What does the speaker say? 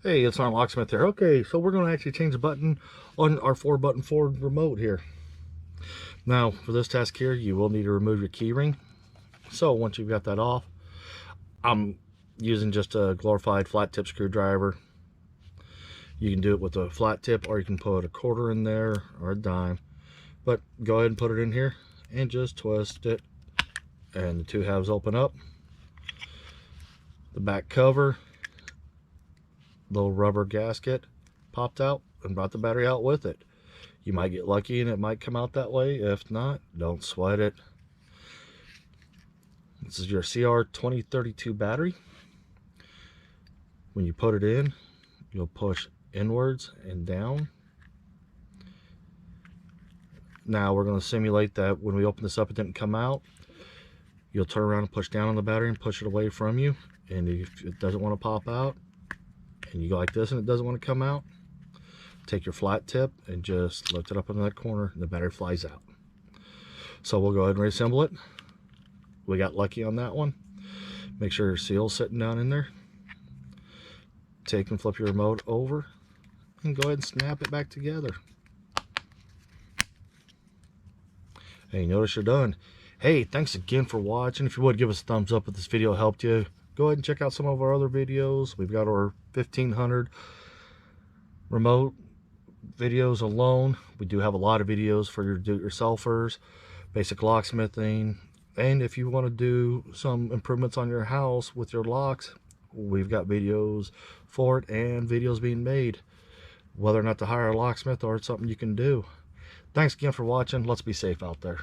Hey, it's on Locksmith here. Okay, so we're going to actually change the button on our 4-button Ford remote here. Now, for this task here, you will need to remove your key ring. So once you've got that off, I'm using just a glorified flat tip screwdriver. You can do it with a flat tip, or you can put a quarter in there or a dime. But go ahead and put it in here and just twist it, and the two halves open up. The back cover, little rubber gasket, popped out and brought the battery out with it. You might get lucky and it might come out that way. If not, don't sweat it. This is your CR2032 battery. When you put it in, you'll push inwards and down. Now we're going to simulate that when we open this up, it didn't come out. You'll turn around and push down on the battery and push it away from you. And if it doesn't want to pop out, and you go like this and it doesn't want to come out, take your flat tip and just lift it up in that corner and the battery flies out. So we'll go ahead and reassemble it. We got lucky on that one. Make sure your seal's sitting down in there. Take and flip your remote over and go ahead and snap it back together. Hey, notice you're done. Hey, thanks again for watching. If you would, give us a thumbs up if this video helped you. Go ahead and check out some of our other videos. We've got our 1500 remote videos alone. We do have a lot of videos for your do-it-yourselfers, basic locksmithing, and if you want to do some improvements on your house with your locks, we've got videos for it and videos being made, whether or not to hire a locksmith or it's something you can do. Thanks again for watching. Let's be safe out there.